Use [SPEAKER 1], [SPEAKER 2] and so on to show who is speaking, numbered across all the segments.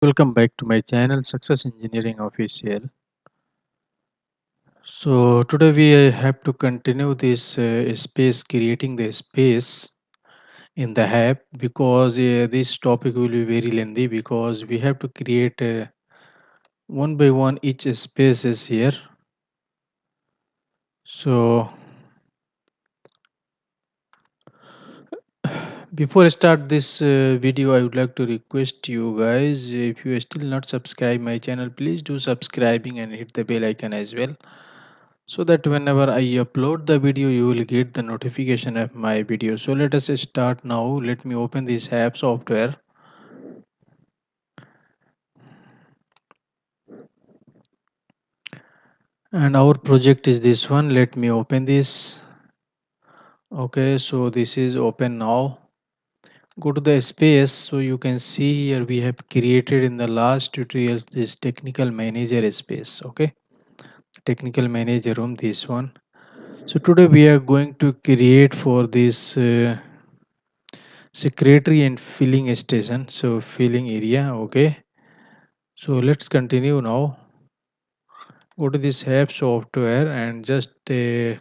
[SPEAKER 1] Welcome back to my channel Success Engineering Official. So today we have to continue this space creating the space in the app because this topic will be very lengthy because we have to create one by one each spaces here. So before I start this video, I would like to request you guys, if you are still not subscribed my channel, please do subscribing and hit the bell icon as well, so that whenever I upload the video you will get the notification of my video. So let us start now. Let me open this app software, and our project is this one. Let me open this. Okay, so this is open now. Go to the space. So you can see here we have created in the last tutorials this technical manager space. Okay, technical manager room, this one. So today we are going to create for this secretary and filling station, so filling area. Okay, so let's continue now. Go to this app software and just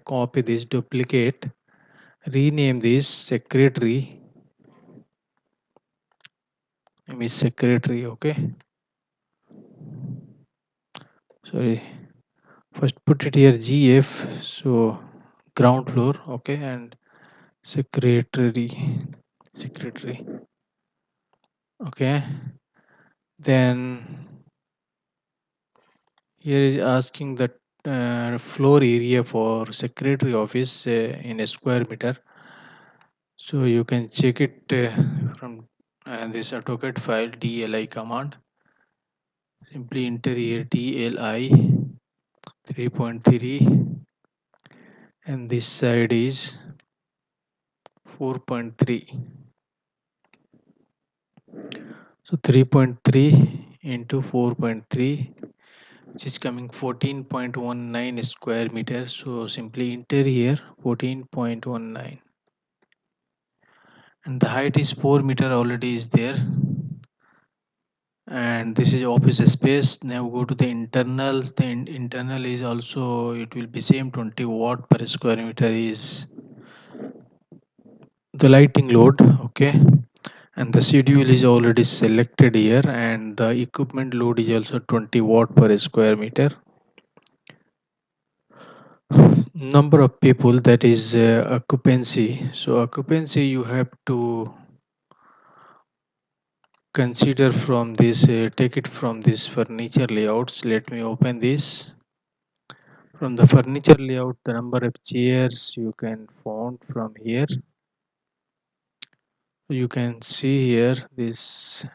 [SPEAKER 1] copy this, duplicate, rename this secretary. Name is secretary. Okay, sorry, first put it here GF, so ground floor. Okay, and secretary. Okay, then here is asking the floor area for secretary office in a square meter. So you can check it from this AutoCAD file DLI command. Simply enter here DLI 3.3 and this side is 4.3. So 3.3 into 4.3, which is coming 14.19 square meters. So simply enter here 14.19, and the height is 4 meter already is there. And this is office space. Now go to the internals. The internal is also, it will be same 20 watt per square meter is the lighting load. Okay, and the schedule is already selected here, and the equipment load is also 20 watt per square meter. Number of people, that is occupancy. So occupancy you have to consider from this, take it from this furniture layouts. Let me open this. From the furniture layout, the number of chairs you can find from here. You can see here this.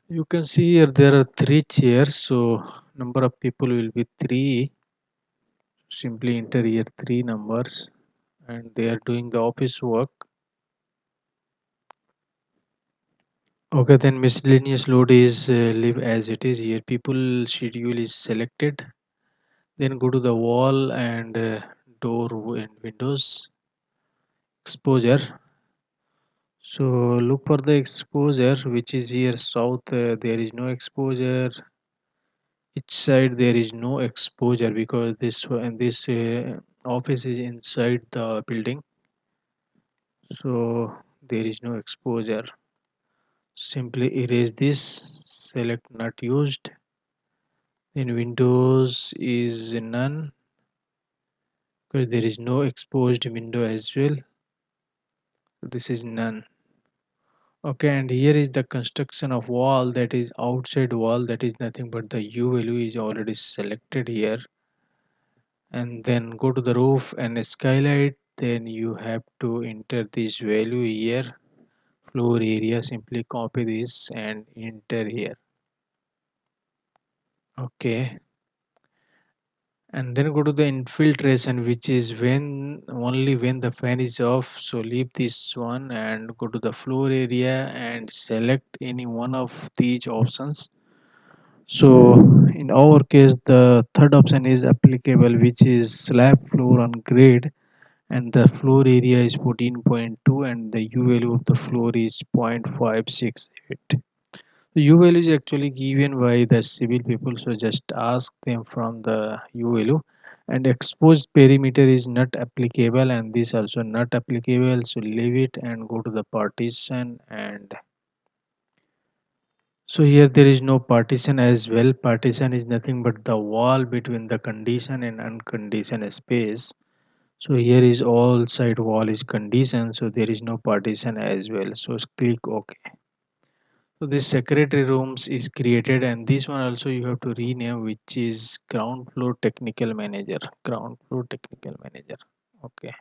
[SPEAKER 1] You can see here there are three chairs, so number of people will be three. Simply enter here three numbers, and they are doing the office work. Okay, then miscellaneous load is leave as it is here. People schedule is selected. Then go to the wall and door and windows exposure. So look for the exposure which is here south. There is no exposure. Each side there is no exposure because this office is inside the building. So there is no exposure. Simply erase this. Select not used. In Windows is none because there is no exposed window as well. So this is none. Okay, and here is the construction of wall, that is outside wall, that is nothing but the U value is already selected here. And then go to the roof and skylight, then you have to enter this value here. Floor area, simply copy this and enter here. Okay, and then go to the infiltration, which is when only when the fan is off. So leave this one and go to the floor area and select any one of these options. So in our case, the third option is applicable, which is slab floor on grade, and the floor area is 14.2 and the U value of the floor is 0.568. The U value is actually given by the civil people, so just ask them from the U value. And exposed perimeter is not applicable, and this also not applicable, so leave it and go to the partition. And so here there is no partition as well. Partition is nothing but the wall between the condition and unconditioned space. So here is all side wall is condition, so there is no partition as well. So click OK. So this secretary rooms is created, and this one also you have to rename, which is ground floor technical manager. Ground floor technical manager. Okay.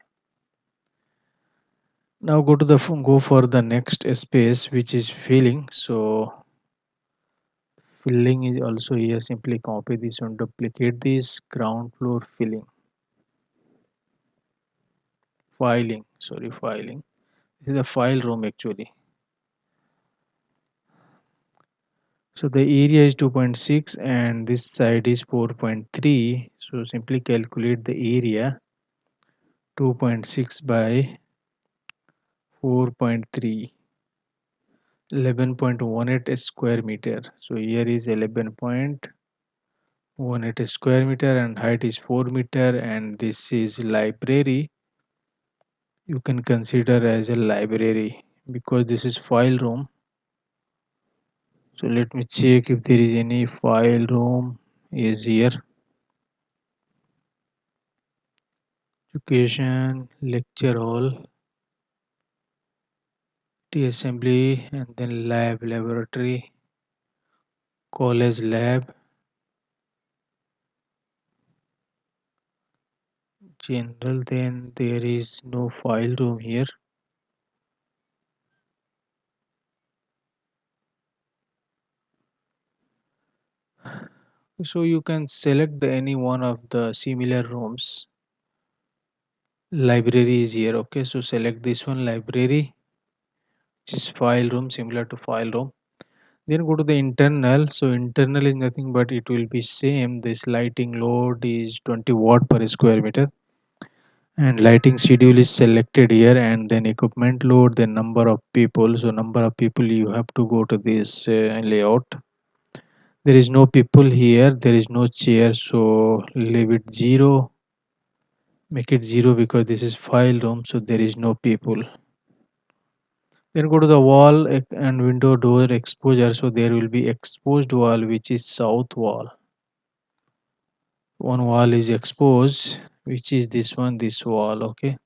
[SPEAKER 1] Now go for the next space, which is filling. So filling is also here. Simply copy this one, duplicate this ground floor filling. Filing. Sorry, filing. This is a file room actually. So the area is 2.6 and this side is 4.3. So simply calculate the area 2.6 by 4.3, 11.18 square meter. So here is 11.18 square meter and height is 4 meter, and this is library. You can consider as a library because this is file room. So let me check if there is any file room is here. Education, lecture hall, T assembly, and then lab, laboratory, college lab, general. Then there is no file room here. So you can select any one of the similar rooms. Library is here. Okay, so select this one, library, which is file room, similar to file room. Then go to the internal. So internal is nothing but it will be same. This lighting load is 20 watt per square meter, and lighting schedule is selected here, and then equipment load, the number of people. So number of people, you have to go to this layout. There is no people here, there is no chair, so leave it 0. Make it 0 because this is file room, so there is no people. Then go to the wall and window door exposure. So there will be exposed wall, which is south wall. One wall is exposed, which is this one, this wall. Okay.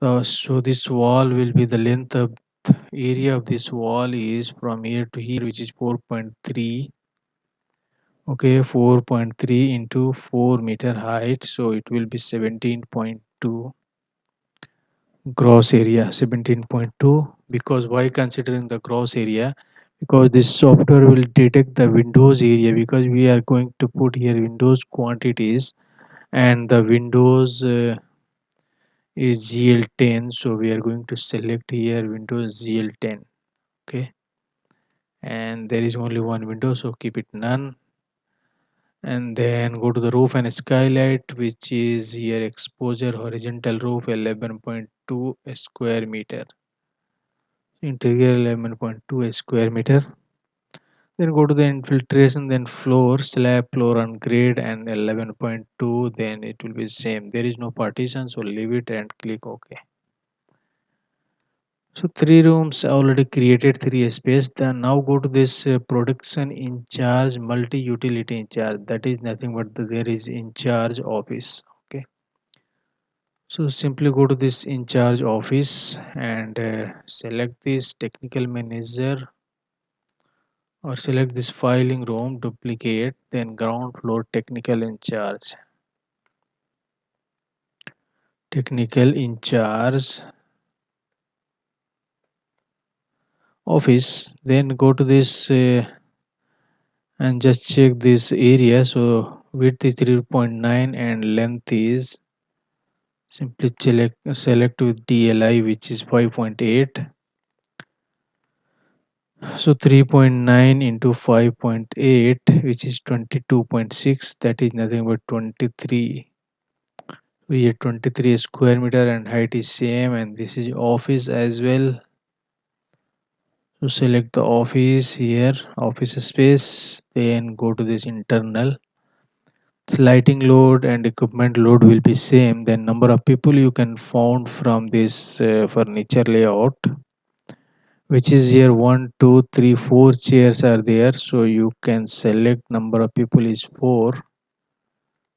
[SPEAKER 1] So this wall will be the length of area of this wall is from here to here, which is 4.3. Okay, 4.3 into 4 meter height, so it will be 17.2 gross area. 17.2, because why considering the gross area? Because this software will detect the windows area, because we are going to put here windows quantities, and the windows is GL10, so we are going to select here windows GL10. Okay, and there is only one window, so keep it none. And then go to the roof and skylight, which is here exposure horizontal roof 11.2 square meter, interior 11.2 square meter. Then go to the infiltration, then floor, slab, floor on grade, and 11.2. Then it will be same. There is no partition, so leave it and click OK. So three rooms already created, three space. Then now go to this production in charge, multi utility in charge. That is nothing but there is in charge office. Okay. So simply go to this in charge office and select this technical manager, or select this filing room, duplicate, then ground floor technical in charge. Technical in charge office. Then go to this and just check this area. So width is 3.9 and length is, simply select with DLI, which is 5.8. So 3.9 into 5.8, which is 22.6, that is nothing but 23. We have 23 square meter and height is same, and this is office as well. So select the office here, office space, then go to this internal. Lighting load and equipment load will be same. Then number of people you can found from this furniture layout, which is here 1 2 3 4 chairs are there, so you can select number of people is 4.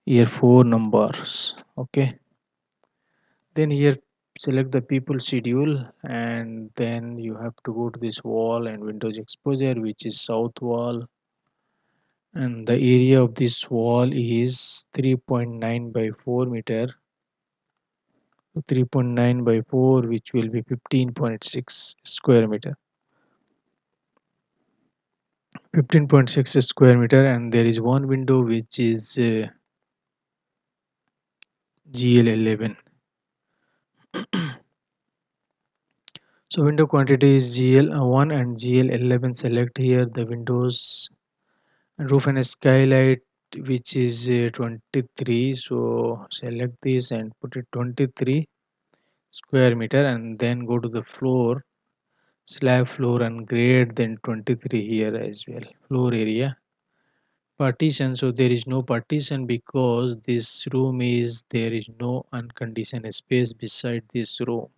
[SPEAKER 1] Here 4 numbers. Okay, then here select the people schedule, and then you have to go to this wall and windows exposure, which is south wall, and the area of this wall is 3.9 by 4 meter. 3.9 by 4, which will be 15.6 square meter. 15.6 square meter, and there is one window which is GL11. So window quantity is GL1 and GL11. Select here the windows, roof and skylight, which is 23. So select this and put it 23 square meter, and then go to the floor, slab floor and grade, then 23 here as well. Floor area partition, so there is no partition because this room is, there is no unconditioned space beside this room,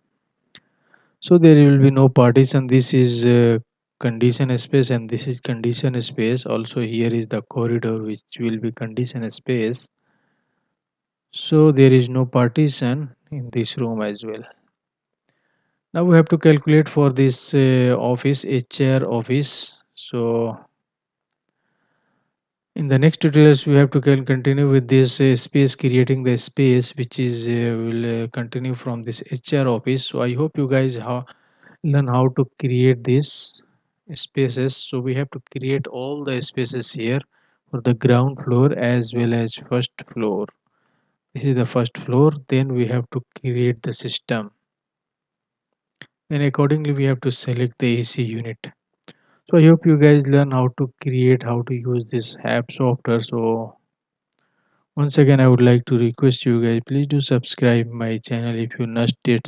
[SPEAKER 1] so there will be no partition. This is condition space and this is condition space. Also here is the corridor which will be condition space, so there is no partition in this room as well. Now we have to calculate for this office, HR office. So in the next tutorials we have to continue with this space, creating the space which is will continue from this HR office. So I hope you guys learn how to create these spaces. So we have to create all the spaces here for the ground floor as well as first floor. This is the first floor, then we have to create the system, then accordingly we have to select the AC unit. So I hope you guys learn how to create, how to use this app software. So once again, I would like to request you guys, please do subscribe my channel if you not yet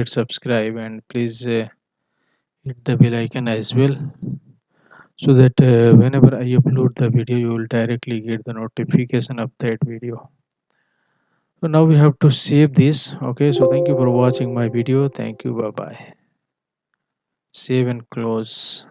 [SPEAKER 1] subscribe, and please hit the bell icon as well, so that whenever I upload the video, you will directly get the notification of that video. So now we have to save this. Okay, so thank you for watching my video. Thank you. Bye bye. Save and close.